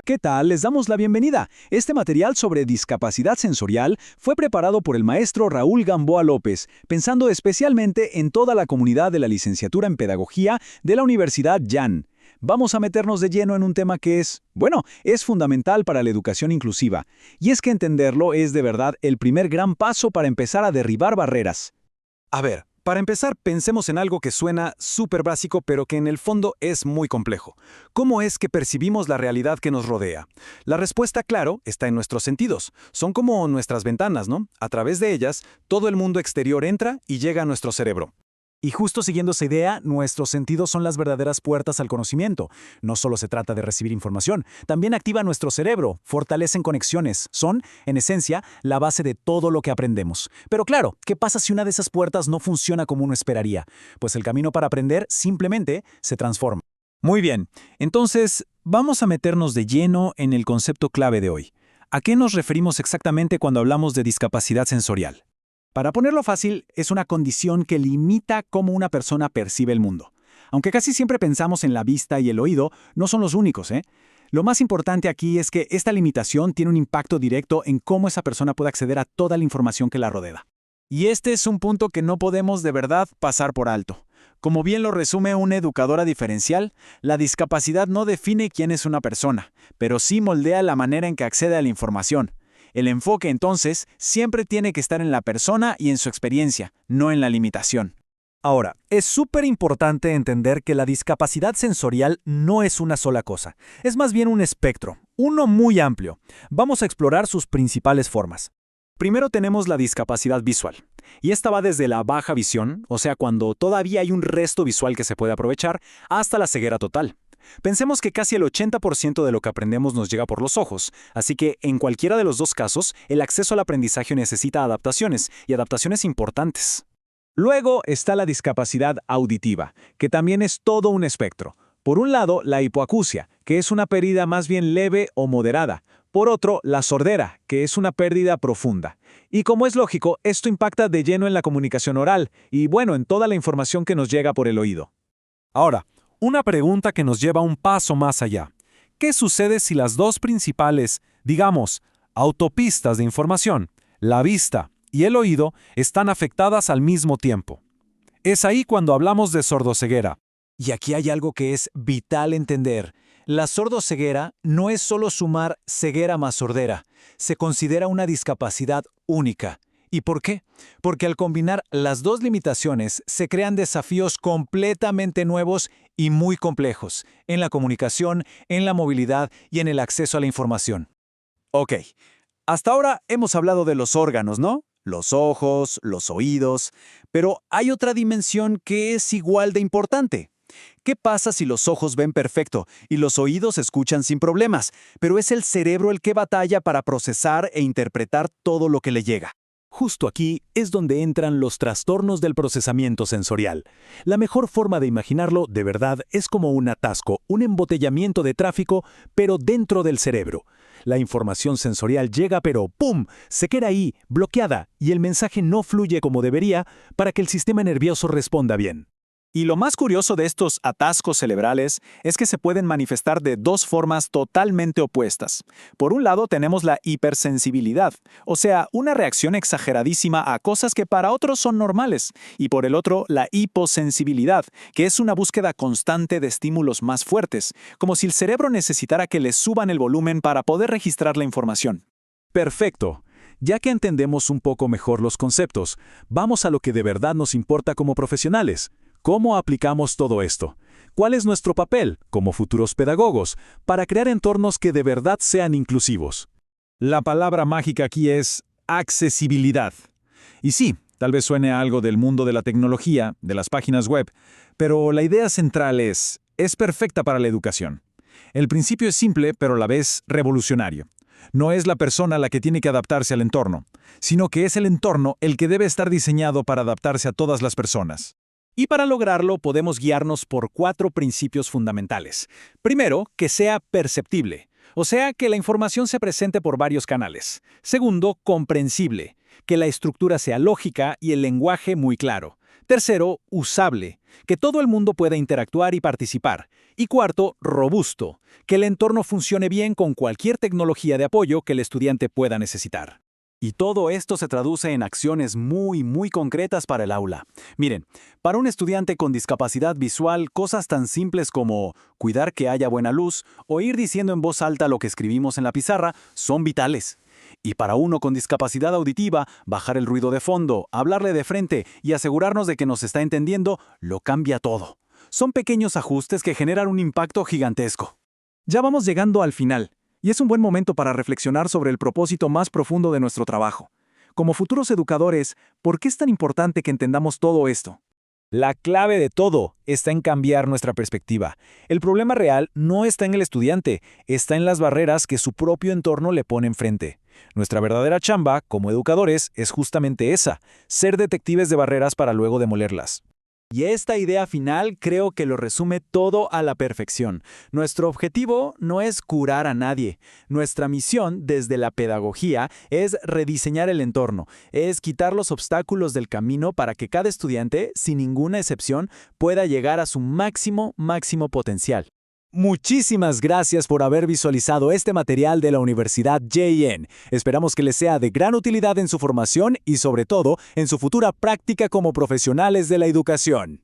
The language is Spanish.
¿Qué tal? Les damos la bienvenida. Este material sobre discapacidad sensorial fue preparado por el maestro Raúl Gamboa López, pensando especialmente en toda la comunidad de la licenciatura en Pedagogía de la Universidad Yan. Vamos a meternos de lleno en un tema que es fundamental para la educación inclusiva. Y es que entenderlo es de verdad el primer gran paso para empezar a derribar barreras. A ver, para empezar, pensemos en algo que suena súper básico, pero que en el fondo es muy complejo. ¿Cómo es que percibimos la realidad que nos rodea? La respuesta, claro, está en nuestros sentidos. Son como nuestras ventanas, ¿no? A través de ellas, todo el mundo exterior entra y llega a nuestro cerebro. Y justo siguiendo esa idea, nuestros sentidos son las verdaderas puertas al conocimiento. No solo se trata de recibir información, también activa nuestro cerebro, fortalecen conexiones, son, en esencia, la base de todo lo que aprendemos. Pero claro, ¿qué pasa si una de esas puertas no funciona como uno esperaría? Pues el camino para aprender simplemente se transforma. Muy bien, entonces vamos a meternos de lleno en el concepto clave de hoy. ¿A qué nos referimos exactamente cuando hablamos de discapacidad sensorial? Para ponerlo fácil, es una condición que limita cómo una persona percibe el mundo. Aunque casi siempre pensamos en la vista y el oído, no son los únicos, ¿eh? Lo más importante aquí es que esta limitación tiene un impacto directo en cómo esa persona puede acceder a toda la información que la rodea. Y este es un punto que no podemos de verdad pasar por alto. Como bien lo resume una educadora diferencial, la discapacidad no define quién es una persona, pero sí moldea la manera en que accede a la información. El enfoque, entonces, siempre tiene que estar en la persona y en su experiencia, no en la limitación. Ahora, es súper importante entender que la discapacidad sensorial no es una sola cosa. Es más bien un espectro, uno muy amplio. Vamos a explorar sus principales formas. Primero tenemos la discapacidad visual. Y esta va desde la baja visión, o sea, cuando todavía hay un resto visual que se puede aprovechar, hasta la ceguera total. Pensemos que casi el 80% de lo que aprendemos nos llega por los ojos, así que en cualquiera de los dos casos, el acceso al aprendizaje necesita adaptaciones, y adaptaciones importantes. Luego está la discapacidad auditiva, que también es todo un espectro. Por un lado, la hipoacusia, que es una pérdida más bien leve o moderada. Por otro, la sordera, que es una pérdida profunda. Y como es lógico, esto impacta de lleno en la comunicación oral y, en toda la información que nos llega por el oído. Ahora, una pregunta que nos lleva un paso más allá. ¿Qué sucede si las dos principales, digamos, autopistas de información, la vista y el oído, están afectadas al mismo tiempo? Es ahí cuando hablamos de sordoceguera. Y aquí hay algo que es vital entender. La sordoceguera no es solo sumar ceguera más sordera, se considera una discapacidad única. ¿Y por qué? Porque al combinar las dos limitaciones se crean desafíos completamente nuevos y muy complejos en la comunicación, en la movilidad y en el acceso a la información. Ok, hasta ahora hemos hablado de los órganos, ¿no? Los ojos, los oídos, pero hay otra dimensión que es igual de importante. ¿Qué pasa si los ojos ven perfecto y los oídos escuchan sin problemas, pero es el cerebro el que batalla para procesar e interpretar todo lo que le llega? Justo aquí es donde entran los trastornos del procesamiento sensorial. La mejor forma de imaginarlo, de verdad, es como un atasco, un embotellamiento de tráfico, pero dentro del cerebro. La información sensorial llega, pero ¡pum!, se queda ahí, bloqueada, y el mensaje no fluye como debería para que el sistema nervioso responda bien. Y lo más curioso de estos atascos cerebrales es que se pueden manifestar de dos formas totalmente opuestas. Por un lado tenemos la hipersensibilidad, o sea, una reacción exageradísima a cosas que para otros son normales. Y por el otro, la hiposensibilidad, que es una búsqueda constante de estímulos más fuertes, como si el cerebro necesitara que le suban el volumen para poder registrar la información. Perfecto. Ya que entendemos un poco mejor los conceptos, vamos a lo que de verdad nos importa como profesionales. ¿Cómo aplicamos todo esto? ¿Cuál es nuestro papel, como futuros pedagogos, para crear entornos que de verdad sean inclusivos? La palabra mágica aquí es accesibilidad. Y sí, tal vez suene a algo del mundo de la tecnología, de las páginas web, pero la idea central es perfecta para la educación. El principio es simple, pero a la vez revolucionario. No es la persona la que tiene que adaptarse al entorno, sino que es el entorno el que debe estar diseñado para adaptarse a todas las personas. Y para lograrlo podemos guiarnos por 4 principios fundamentales. Primero, que sea perceptible, o sea, que la información se presente por varios canales. Segundo, comprensible, que la estructura sea lógica y el lenguaje muy claro. Tercero, usable, que todo el mundo pueda interactuar y participar. Y cuarto, robusto, que el entorno funcione bien con cualquier tecnología de apoyo que el estudiante pueda necesitar. Y todo esto se traduce en acciones muy concretas para el aula. Miren, para un estudiante con discapacidad visual, cosas tan simples como cuidar que haya buena luz o ir diciendo en voz alta lo que escribimos en la pizarra son vitales. Y para uno con discapacidad auditiva, bajar el ruido de fondo, hablarle de frente y asegurarnos de que nos está entendiendo, lo cambia todo. Son pequeños ajustes que generan un impacto gigantesco. Ya vamos llegando al final, y es un buen momento para reflexionar sobre el propósito más profundo de nuestro trabajo. Como futuros educadores, ¿por qué es tan importante que entendamos todo esto? La clave de todo está en cambiar nuestra perspectiva. El problema real no está en el estudiante, está en las barreras que su propio entorno le pone enfrente. Nuestra verdadera chamba, como educadores, es justamente esa, ser detectives de barreras para luego demolerlas. Y esta idea final creo que lo resume todo a la perfección. Nuestro objetivo no es curar a nadie. Nuestra misión desde la pedagogía es rediseñar el entorno, es quitar los obstáculos del camino para que cada estudiante, sin ninguna excepción, pueda llegar a su máximo potencial. Muchísimas gracias por haber visualizado este material de la Universidad JN. Esperamos que les sea de gran utilidad en su formación y sobre todo en su futura práctica como profesionales de la educación.